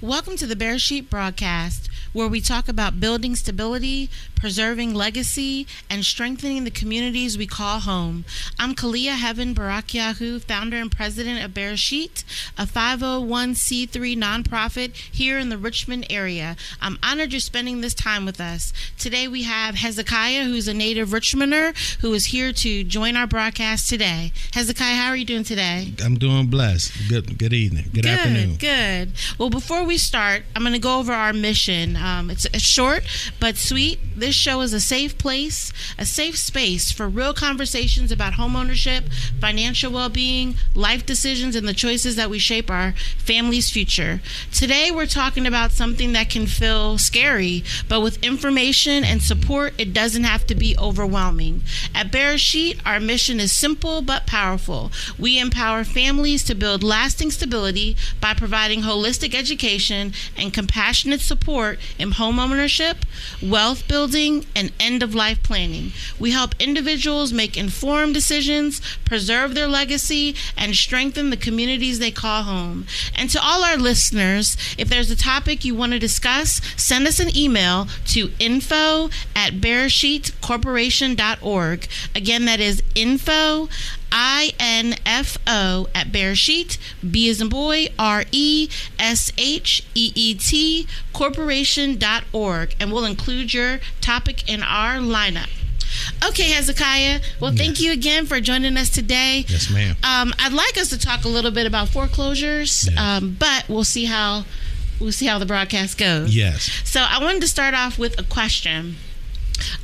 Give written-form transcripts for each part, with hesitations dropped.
Welcome to the Bare Sheet broadcast, where we talk about building stability, preserving legacy, and strengthening the communities we call home. I'm Khaliyah Heaven Barakhyahu, founder and president of Bare Sheet, a 501c3 nonprofit here in the Richmond area. I'm honored you're spending this time with us. Today we have Hezekiah, who's a native Richmonder, who is here to join our broadcast today. Hezekiah, how are you doing today? I'm doing blessed. Good evening. Good afternoon. Good. Well, before we start, I'm going to go over our mission. It's short but sweet. This show is a safe place, a safe space for real conversations about homeownership, financial well-being, life decisions, and the choices that we shape our family's future. Today, we're talking about something that can feel scary, but with information and support, it doesn't have to be overwhelming. At Bare Sheet, our mission is simple but powerful. We empower families to build lasting stability by providing holistic education and compassionate support in homeownership, wealth building, and end-of-life planning. We help individuals make informed decisions, preserve their legacy, and strengthen the communities they call home. And to all our listeners, if there's a topic you want to discuss, send us an email to info@baresheetcorporation.org. Again, that is info, INFO at Baresheet, B as in boy, RESHEET, corporation.org, and we'll include your topic in our lineup. Okay, Hezekiah. Well, thank you again for joining us today. Yes, ma'am. I'd like us to talk a little bit about foreclosures, but we'll see how the broadcast goes. Yes. So I wanted to start off with a question.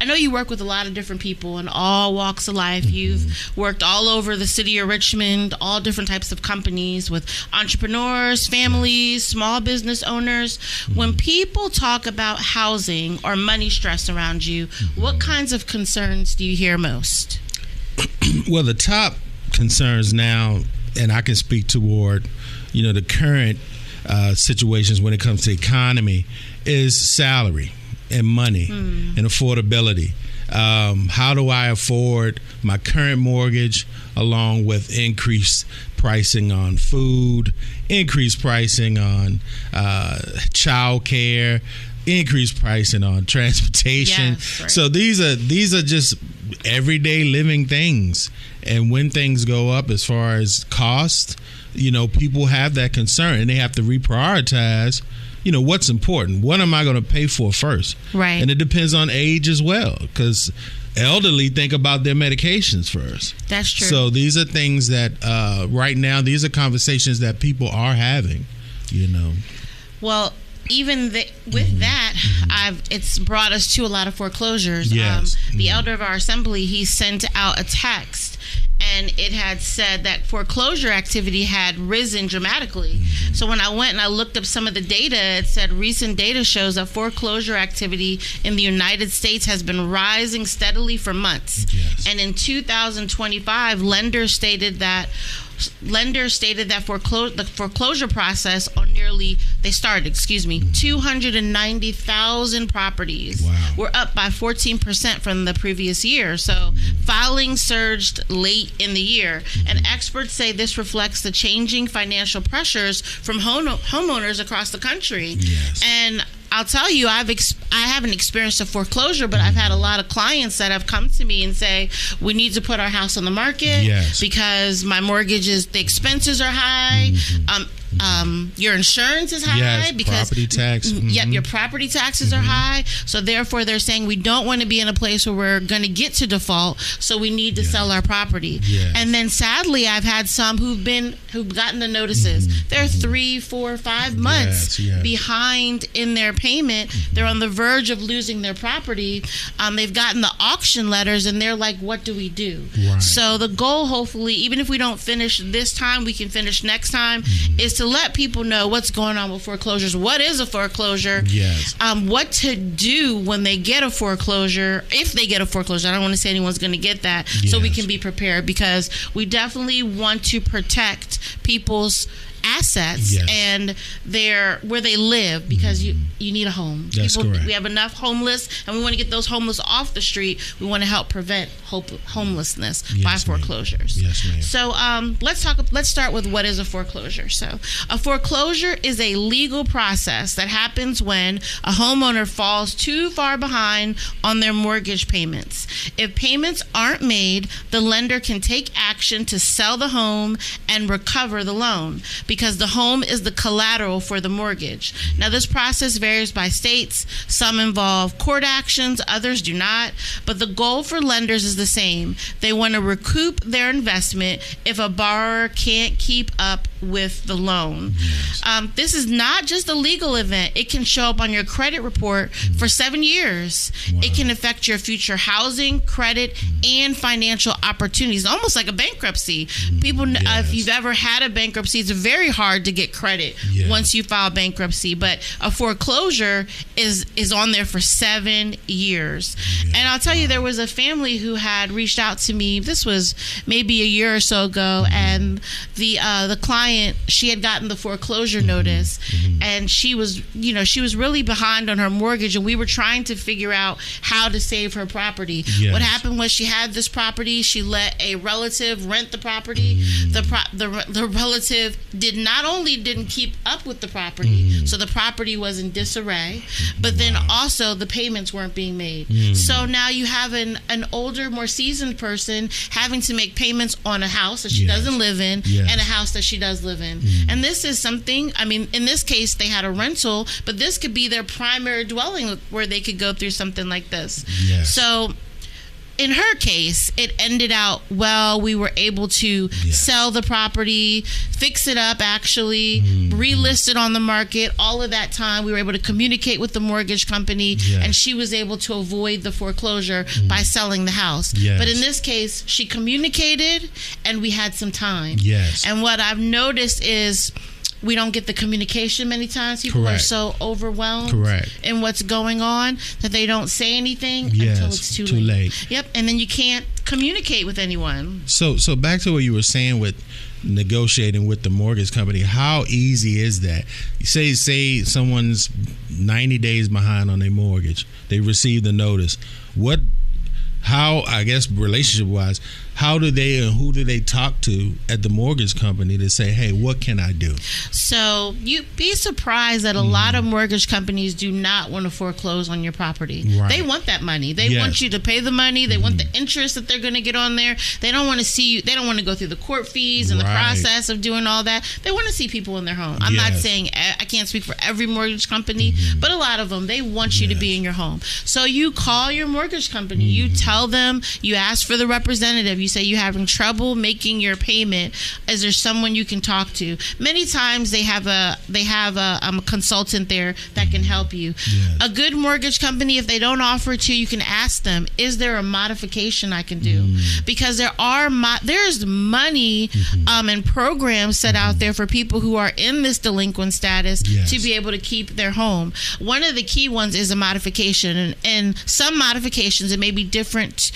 I know you work with a lot of different people in all walks of life. Mm-hmm. You've worked all over the city of Richmond, all different types of companies with entrepreneurs, families, small business owners. Mm-hmm. When people talk about housing or money stress around you, what kinds of concerns do you hear most? Well, the top concerns now, and I can speak toward, the current situations when it comes to economy, is salary and money and affordability. How do I afford my current mortgage along with increased pricing on food, increased pricing on child care, increased pricing on transportation? Yes, right. So these are just everyday living things. And when things go up as far as cost, people have that concern and they have to reprioritize what's important. What am I going to pay for first? Right. And it depends on age as well, because elderly think about their medications first. That's true. So these are things that right now, these are conversations that people are having, Well, even with that, it's brought us to a lot of foreclosures. Yes. The elder of our assembly, he sent out a text, and it had said that foreclosure activity had risen dramatically. So when I went and I looked up some of the data, it said recent data shows that foreclosure activity in the United States has been rising steadily for months. Yes. And in 2025, lenders stated that the foreclosure process on 290,000 properties. Wow. Were up by 14% from the previous year. So filing surged late in the year. And experts say this reflects the changing financial pressures from homeowners across the country. Yes. And I'll tell you, I haven't experienced a foreclosure, but I've had a lot of clients that have come to me and say, we need to put our house on the market because my the expenses are high. Your insurance is high because property tax. Yep, your property taxes are high. So therefore, they're saying we don't want to be in a place where we're going to get to default. So we need to sell our property. Yes. And then sadly, I've had some who've gotten the notices. They're 3, 4, 5 months behind in their payment. They're on the verge of losing their property. They've gotten the auction letters, and they're like, "What do we do?" Right. So the goal, hopefully, even if we don't finish this time, we can finish next time. Is to let people know what's going on with foreclosures. What is a foreclosure? Yes. What to do when they get a foreclosure, if they get a foreclosure. I don't want to say anyone's going to get that, so we can be prepared, because we definitely want to protect people's assets and where they live, because you need a home. That's correct. We have enough homeless, and we want to get those homeless off the street. We want to help prevent homelessness by foreclosures. Yes, ma'am. So let's start with what is a foreclosure. So a foreclosure is a legal process that happens when a homeowner falls too far behind on their mortgage payments. If payments aren't made, the lender can take action to sell the home and recover the loan, because the home is the collateral for the mortgage. Now, this process varies by states. Some involve court actions, others do not, but the goal for lenders is the same. They want to recoup their investment if a borrower can't keep up with the loan. This is not just a legal event. It can show up on your credit report for 7 years. Wow. It can affect your future housing, credit, and financial opportunities, almost like a bankruptcy. People, if you've ever had a bankruptcy, it's very hard to get credit once you file bankruptcy. But a foreclosure is on there for 7 years. And I'll tell you, there was a family who had reached out to me. This was maybe a year or so ago, and the client, she had gotten the foreclosure notice, and she was really behind on her mortgage, and we were trying to figure out how to save her property. What happened was, she had this property. She let a relative rent the property. The relative didn't keep up with the property, so the property was in disarray. But then also the payments weren't being made. So now you have an older, more seasoned person having to make payments on a house that she doesn't live in and a house that she does live in. And this is something, I mean, in this case, they had a rental, but this could be their primary dwelling where they could go through something like this. So in her case, it ended out well. We were able to sell the property, fix it up, actually, relist it on the market. All of that time, we were able to communicate with the mortgage company, and she was able to avoid the foreclosure by selling the house. But in this case, she communicated, and we had some time. And what I've noticed is, we don't get the communication many times. People are so overwhelmed in what's going on that they don't say anything until it's too late. Yep, and then you can't communicate with anyone. So back to what you were saying with negotiating with the mortgage company. How easy is that? Say someone's 90 days behind on their mortgage. They receive the notice. How, I guess, relationship-wise, how do they and who do they talk to at the mortgage company to say, hey, what can I do? So you'd be surprised that a lot of mortgage companies do not want to foreclose on your property. They want that money. They want you to pay the money. They want the interest that they're going to get on there. They don't want to see you. They don't want to go through the court fees and the process of doing all that. They want to see people in their home. I'm not saying, I can't speak for every mortgage company, but a lot of them, they want you to be in your home. So you call your mortgage company. You tell them, you ask for the representative. You say you're having trouble making your payment. Is there someone you can talk to? Many times they have a consultant there that can help you. A good mortgage company, if they don't offer it to you, you can ask them, is there a modification I can do? Because there's money and programs set out there for people who are in this delinquent status to be able to keep their home. One of the key ones is a modification, and some modifications, it may be different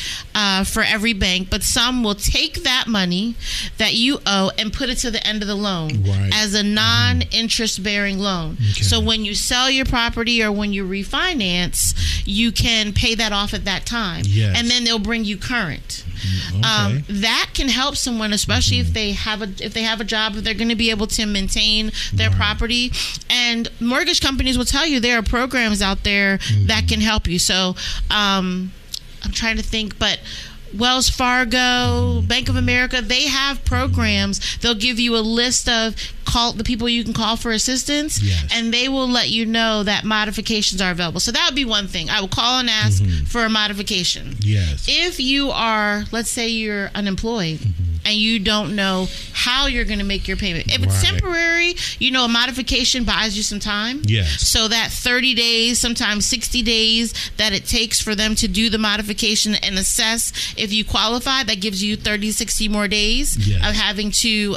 for every bank, but some will take that money that you owe and put it to the end of the loan as a non-interest bearing loan. So when you sell your property or when you refinance, you can pay that off at that time, and then they'll bring you current. That can help someone, especially if they have a job, if they're going to be able to maintain their property. And mortgage companies will tell you there are programs out there that can help you. So I'm trying to think, but Wells Fargo, Bank of America, they have programs. They'll give you a list of the people you can call for assistance, and they will let you know that modifications are available. So that would be one thing. I will call and ask for a modification. If you are, let's say you're unemployed and you don't know how you're going to make your payment. If it's temporary, a modification buys you some time. So that 30 days, sometimes 60 days that it takes for them to do the modification and assess if you qualify, that gives you 30, 60 more days of having to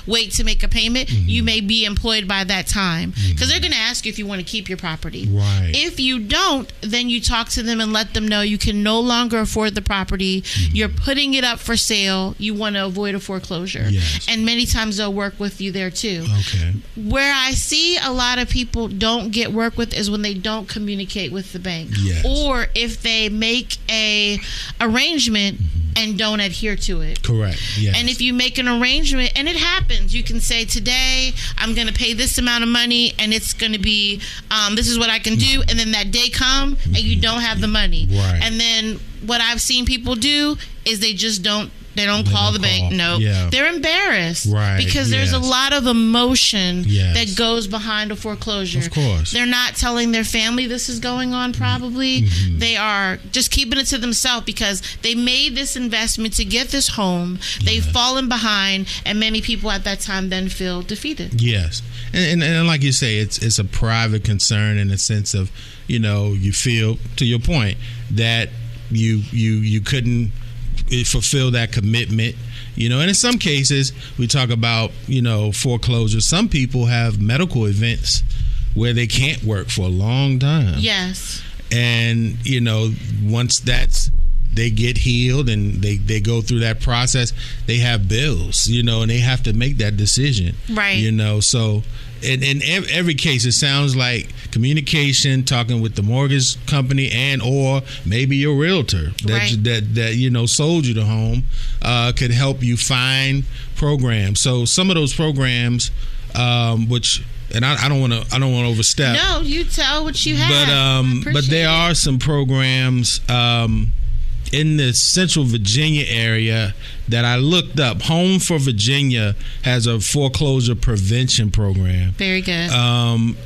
wait to make a payment. You may be employed by that time because they're going to ask you if you want to keep your property. If you don't, then you talk to them and let them know you can no longer afford the property. You're putting it up for sale. You want to to avoid a foreclosure. Yes. And many times they'll work with you there too. Okay. Where I see a lot of people don't get work with is when they don't communicate with the bank. Yes. Or if they make a arrangement and don't adhere to it. Correct. Yes. And if you make an arrangement, and it happens, you can say, today I'm going to pay this amount of money, and it's going to be, this is what I can do. And then that day come, and you don't have the money. Right. And then what I've seen people do is they just don't. They don't call the bank. No, they're embarrassed, right? Because there's a lot of emotion Yes. that goes behind a foreclosure. Of course, they're not telling their family this is going on. Probably they are just keeping it to themselves because they made this investment to get this home. They've fallen behind, and many people at that time then feel defeated. Yes, and like you say, it's a private concern in the sense of, you feel, to your point, that you couldn't fulfill that commitment, and in some cases we talk about, foreclosure. Some people have medical events where they can't work for a long time. Yes. And, once they get healed and they go through that process, they have bills, and they have to make that decision. Right. So in every case, it sounds like communication, talking with the mortgage company and or maybe your realtor that sold you the home could help you find programs. So some of those programs, which, and I don't want to overstep. No, you tell what you have. But there are some programs in the Central Virginia area that I looked up. Home for Virginia has a foreclosure prevention program. Very good.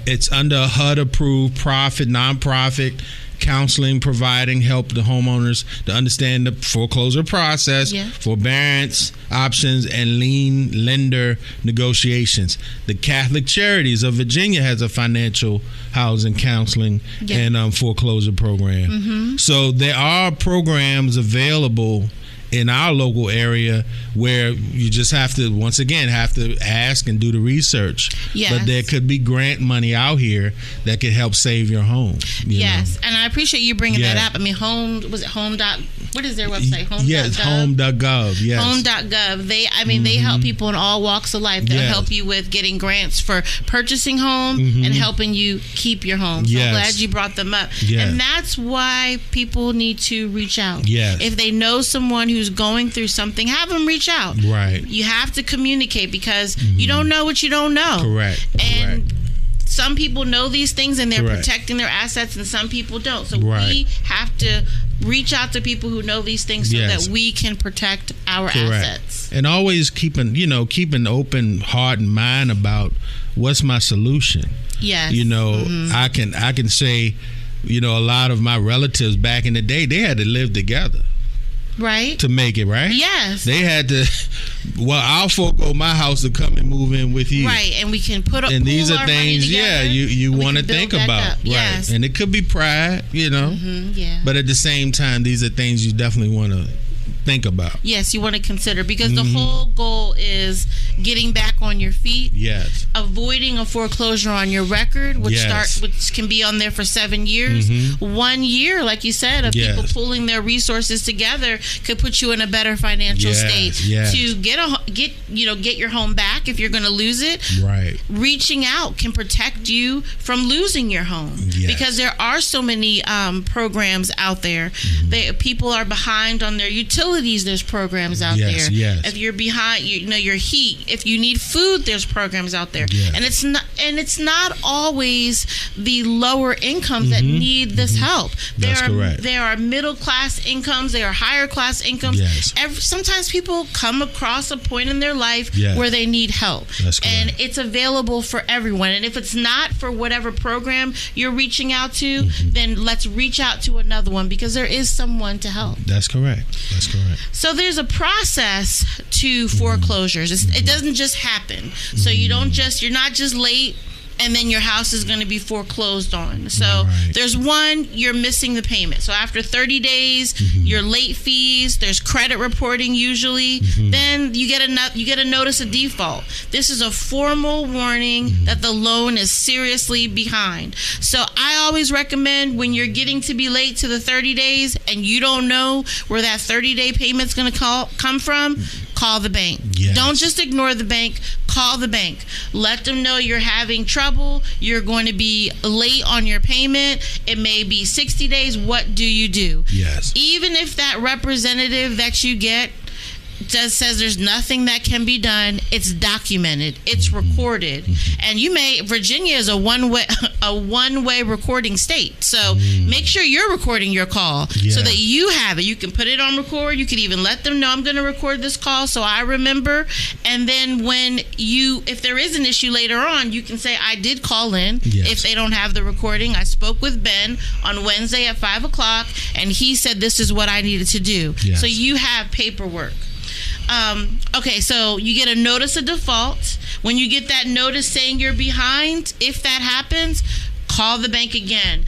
It's under a HUD-approved nonprofit counseling, providing help to homeowners to understand the foreclosure process, forbearance options, and lien lender negotiations. The Catholic Charities of Virginia has a financial housing counseling and foreclosure program. So there are programs available in our local area where you just have to, once again, ask and do the research. Yes. But there could be grant money out here that could help save your home. Yes, and I appreciate you bringing that up. I mean, what is their website? Home.gov? Yes, home.gov. Yes. Home.gov. They help people in all walks of life. They'll help you with getting grants for purchasing home and helping you keep your home. So I'm glad you brought them up. Yes. And that's why people need to reach out. Yes. If they know someone who's going through something, have them reach out. Right. You have to communicate because you don't know what you don't know. Correct. And some people know these things and they're protecting their assets, and some people don't. So we have to reach out to people who know these things so that we can protect our assets. And always keep an open heart and mind about what's my solution. Yes. I can say, a lot of my relatives back in the day, they had to live together. Right. To make it, right? Yes. They had to, I'll forego my house to come and move in with you. Right. And we can put up, and these are things, you want to think about. Right. Yes. And it could be pride, But at the same time, these are things you definitely want to think about. Yes, you want to consider, because the whole goal is getting back on your feet. Yes. Avoiding a foreclosure on your record, which can be on there for 7 years. 1 year, like you said, of people pulling their resources together could put you in a better financial state to get your home back if you're going to lose it. Right. Reaching out can protect you from losing your home because there are so many programs out there. People are behind on their utilities. There's programs out there. Yes. If you're behind, your heat. If you need food, there's programs out there. And it's not always the lower incomes that need this help. There are middle class incomes. There are higher class incomes. Yes. Sometimes people come across a point in their life where they need help. And it's available for everyone. And if it's not for whatever program you're reaching out to, then let's reach out to another one, because there is someone to help. That's correct. So there's a process to foreclosures. It doesn't just happen. So you're not just late and then your house is going to be foreclosed on. So there's you're missing the payment. So after 30 days, your late fees, there's credit reporting usually. Then you get a notice of default. This is a formal warning that the loan is seriously behind. So I always recommend, when you're getting to be late to the 30 days and you don't know where that 30-day payment's going to come from, call the bank. Yes. Don't just ignore the bank. Call the bank. Let them know you're having trouble. You're going to be late on your payment. It may be 60 days. What do you do? Yes. Even if that representative that you get just says there's nothing that can be done, it's documented, it's recorded. And Virginia is a one-way recording state, so make sure you're recording your call so that you have it. You can put it on record. You can even let them know, I'm going to record this call so I remember. And then if there is an issue later on, you can say, I did call in. If they don't have the recording, I spoke with Ben on Wednesday at 5:00 and he said this is what I needed to do. So you have paperwork. Okay, so you get a notice of default. When you get that notice saying you're behind, if that happens, call the bank again.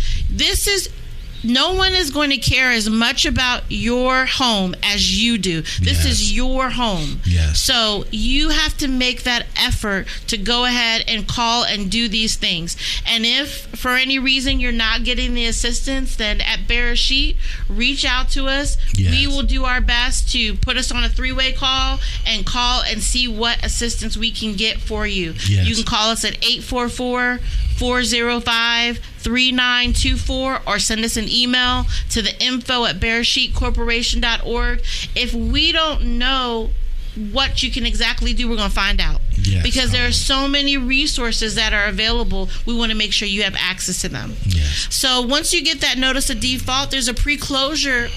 No one is going to care as much about your home as you do. This is your home. So you have to make that effort to go ahead and call and do these things. And if for any reason you're not getting the assistance, then at Barakhyahu, reach out to us. We will do our best to put us on a 3-way call and see what assistance we can get for you. You can call us at 844-405-3924 or send us an email to the info@bearsheetcorporation.org. If we don't know what you can exactly do, we're going to find out. Because there are so many resources that are available, we want to make sure you have access to them. So once you get that notice of default, there's a pre-foreclosure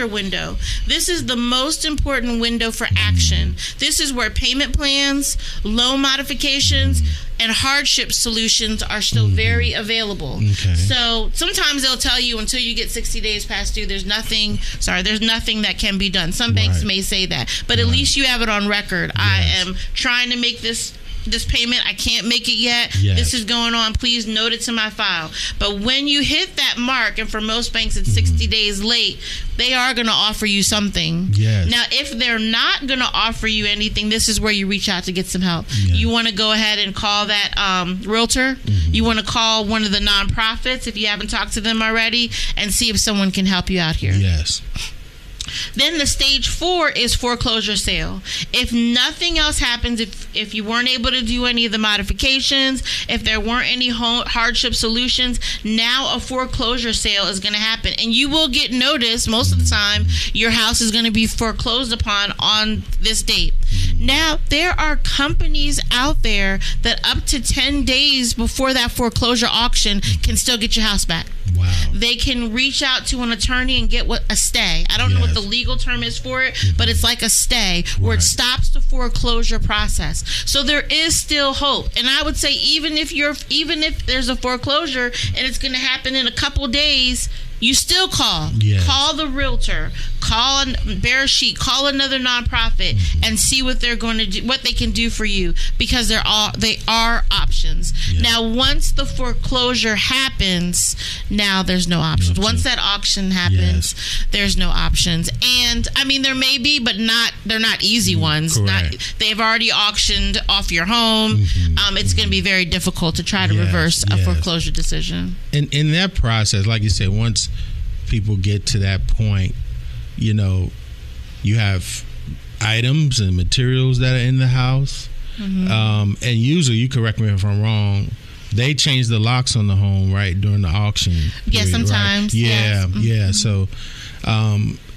window. This is the most important window for action. This is where payment plans, loan modifications, and hardship solutions are still very available. So sometimes they'll tell you until you get 60 days past due, there's nothing that can be done. Some banks may say that, but at least you have it on record. I am trying to make this payment. I can't make it yet. This is going on. Please note it to my file. But when you hit that mark, and for most banks it's 60 days late, they are going to offer you something. Now, if they're not going to offer you anything, this is where you reach out to get some help. You want to go ahead and call that realtor. You want to call one of the nonprofits if you haven't talked to them already and see if someone can help you out here. Then the stage 4 is foreclosure sale. If nothing else happens, if you weren't able to do any of the modifications, if there weren't any hardship solutions, now a foreclosure sale is going to happen. And you will get notice most of the time your house is going to be foreclosed upon on this date. Now, there are companies out there that up to 10 days before that foreclosure auction can still get your house back. They can reach out to an attorney and get a stay. I don't know what the legal term is for it, but it's like a stay where it stops the foreclosure process. So there is still hope. And I would say even if there's a foreclosure and it's going to happen in a couple days, you still call. Call the realtor, call Barakhyahu, call another nonprofit, and see what they're going to do, what they can do for you, because they are options. Now, once the foreclosure happens, now there's no options. Once that auction happens, there's no options. And I mean, there may be, but they're not easy ones. They've already auctioned off your home. It's going to be very difficult to try to reverse a foreclosure decision. And in that process, like you said, once people get to that point, you have items and materials that are in the house. And usually, you correct me if I'm wrong, they change the locks on the home, right, during the auction period, sometimes. Right? So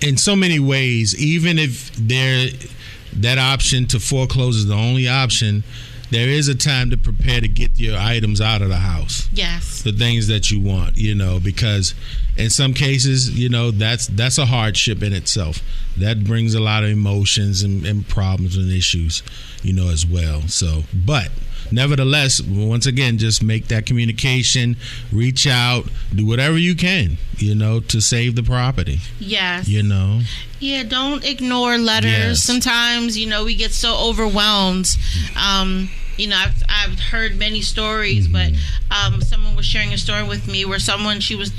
in so many ways, even if that option to foreclose is the only option, there is a time to prepare to get your items out of the house. The things that you want, because in some cases, that's a hardship in itself. That brings a lot of emotions and problems and issues, as well. So, but nevertheless, once again, just make that communication, reach out, do whatever you can, to save the property. Don't ignore letters. Sometimes, we get so overwhelmed. I've heard many stories, but someone was sharing a story with me where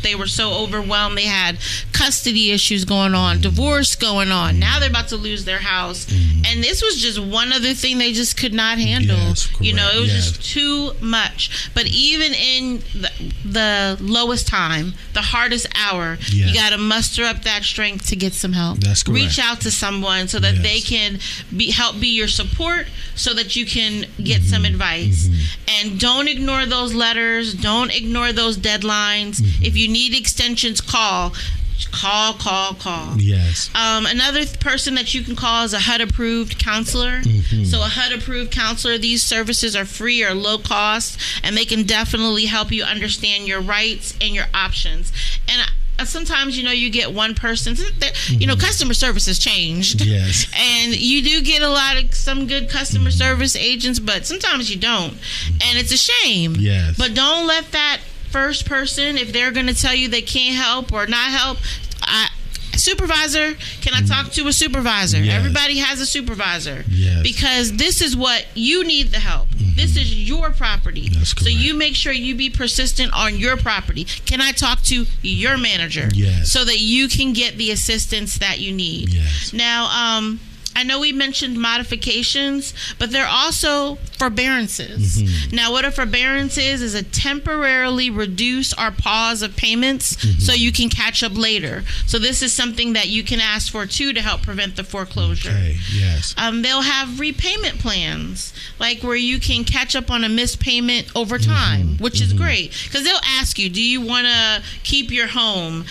they were so overwhelmed, they had custody issues going on, divorce going on. Now they're about to lose their house, and this was just one other thing they just could not handle. Yes, correct. It was just too much. But even in the lowest time, the hardest hour, you got to muster up that strength to get some help. That's correct. Reach out to someone so that they can help be your support, so that you can get some advice. And don't ignore those letters. Don't ignore those deadlines. If you need extensions, call. Yes. Another person that you can call is a HUD-approved counselor. So a HUD-approved counselor, these services are free or low cost, and they can definitely help you understand your rights and your options. And sometimes, you get one person, customer service has changed. Yes. And you do get some good customer service agents, but sometimes you don't. And it's a shame. Yes. But don't let that first person, if they're going to tell you they can't help or not help, supervisor, can I talk to a supervisor? Yes. Everybody has a supervisor. Yes. Because this is what you need the help. This is your property. So you make sure you be persistent on your property. Can I talk to your manager? Yes. So that you can get the assistance that you need. Yes. Now, I know we mentioned modifications, but they're also forbearances. Now, what a forbearance is a temporarily reduce or pause of payments so you can catch up later. So this is something that you can ask for, too, to help prevent the foreclosure. Okay, yes. They'll have repayment plans, like where you can catch up on a missed payment over time, which is great. Because they'll ask you, do you want to keep your home?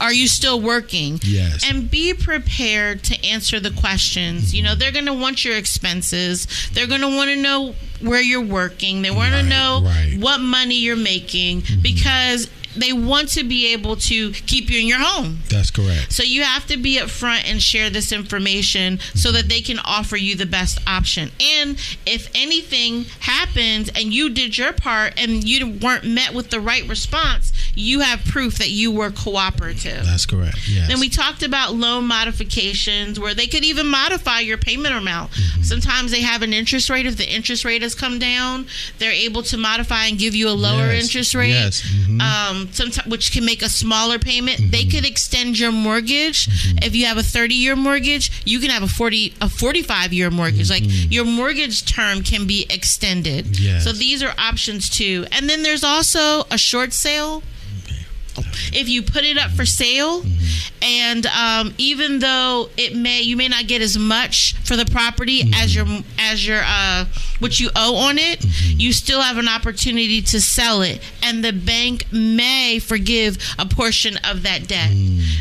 Are you still working? Yes. And be prepared to answer the questions. They're going to want your expenses. They're going to want to know where you're working. They want to know what money you're making, because they want to be able to keep you in your home. That's correct. So you have to be upfront and share this information so that they can offer you the best option. And if anything happens and you did your part and you weren't met with the right response, you have proof that you were cooperative. That's correct. Yes. Then we talked about loan modifications, where they could even modify your payment amount. Sometimes they have an interest rate. If the interest rate has come down, they're able to modify and give you a lower interest rate. Yes. Which can make a smaller payment. They could extend your mortgage. If you have a 30-year mortgage, you can have a 45-year mortgage. Like, your mortgage term can be extended. Yes. So these are options too. And then there's also a short sale. If you put it up for sale, and even though you may not get as much for the property as your what you owe on it, you still have an opportunity to sell it, and the bank may forgive a portion of that debt.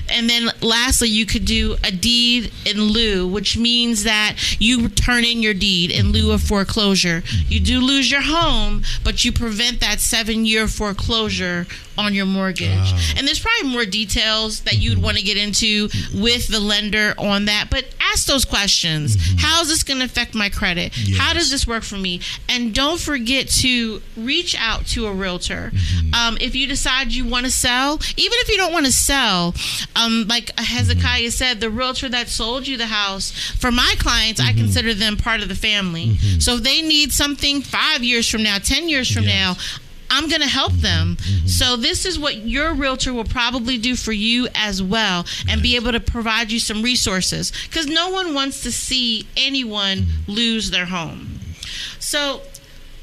And then lastly, you could do a deed in lieu, which means that you turn in your deed in lieu of foreclosure. You do lose your home, but you prevent that 7-year foreclosure on your mortgage. And there's probably more details that you'd want to get into with the lender on that, but ask those questions. How is this going to affect my credit? Yes. How does this work for me? And don't forget to reach out to a realtor. If you decide you want to sell, even if you don't want to sell, like Hezekiah said, the realtor that sold you the house, for my clients, I consider them part of the family. So if they need something 5 years from now, 10 years from now, I'm going to help them. So this is what your realtor will probably do for you as well, and be able to provide you some resources, because no one wants to see anyone lose their home. So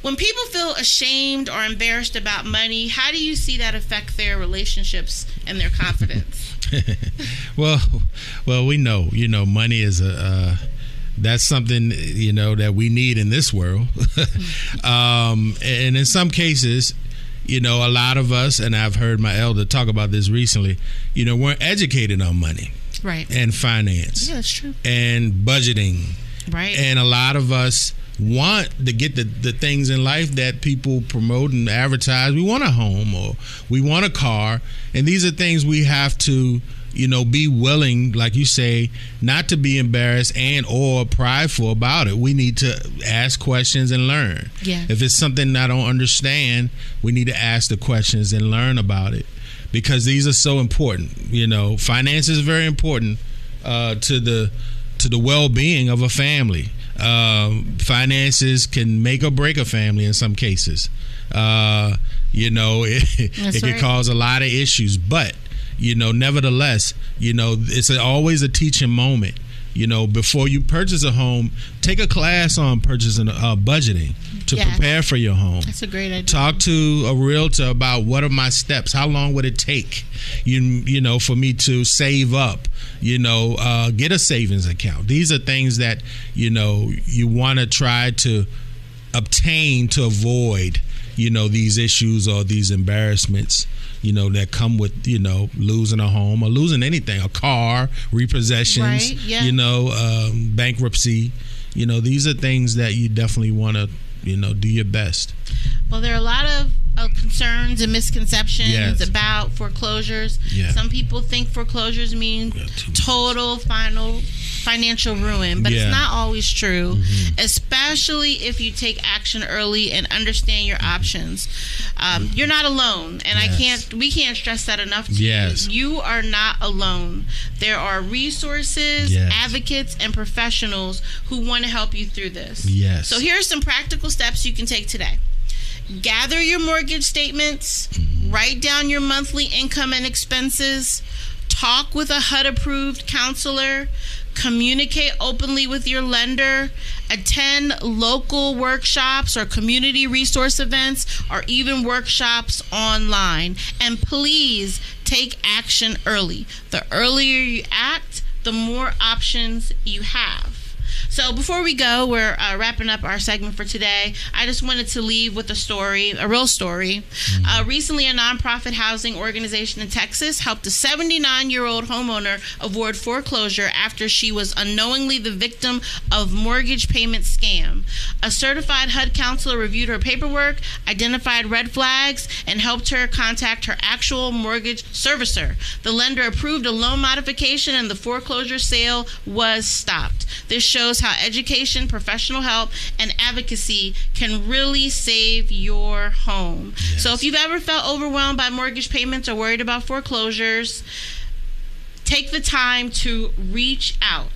when people feel ashamed or embarrassed about money, how do you see that affect their relationships and their confidence? Well, we know, money is that's something, that we need in this world. And in some cases, a lot of us, and I've heard my elder talk about this recently, weren't educated on money. Right. And finance. Yeah, that's true. And budgeting. Right. And a lot of us want to get the things in life that people promote and advertise. We want a home, or we want a car. And these are things we have to be willing, like you say, not to be embarrassed and or prideful about it. We need to ask questions and learn. Yeah. If it's something I don't understand, we need to ask the questions and learn about it, because these are so important. Finance is very important to to the well-being of a family. Finances can make or break a family in some cases. It can cause a lot of issues, but nevertheless, it's always a teaching moment. Before you purchase a home, take a class on purchasing budgeting to prepare for your home. That's a great idea. Talk to a realtor about what are my steps. How long would it take, for me to save up? Get a savings account. These are things that you want to try to obtain to avoid these issues or these embarrassments that come with losing a home or losing anything, a car, repossessions, bankruptcy. These are things that you definitely want to do your best. Well, there are a lot of concerns and misconceptions about foreclosures. Some people think foreclosures mean total final financial ruin, but it's not always true, especially if you take action early and understand your options. You're not alone, and we can't stress that enough to you. You are not alone. There are resources, advocates, and professionals who want to help you through this. So here are some practical steps you can take today. Gather your mortgage statements, write down your monthly income and expenses, talk with a HUD-approved counselor, communicate openly with your lender, attend local workshops or community resource events, or even workshops online. And please take action early. The earlier you act, the more options you have. So before we go, we're wrapping up our segment for today. I just wanted to leave with a real story. Recently, a nonprofit housing organization in Texas helped a 79-year-old homeowner avoid foreclosure after she was unknowingly the victim of mortgage payment scam. A certified HUD counselor reviewed her paperwork, identified red flags, and helped her contact her actual mortgage servicer. The lender approved a loan modification, and the foreclosure sale was stopped. This shows how education, professional help, and advocacy can really save your home. So if you've ever felt overwhelmed by mortgage payments or worried about foreclosures, take the time to reach out.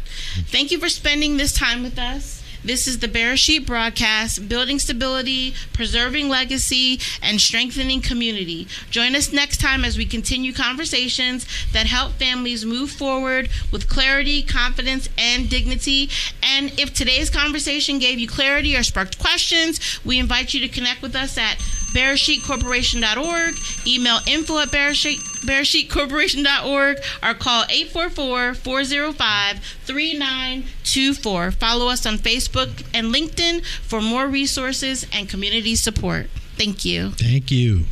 Thank you for spending this time with us. This is the Barakhyahu broadcast, building stability, preserving legacy, and strengthening community. Join us next time as we continue conversations that help families move forward with clarity, confidence, and dignity. And if today's conversation gave you clarity or sparked questions, we invite you to connect with us at BarakhyahuCorporation.org, email info@BarakhyahuCorporation.org, or call 844-405-3924. Follow us on Facebook and LinkedIn for more resources and community support. Thank you. Thank you.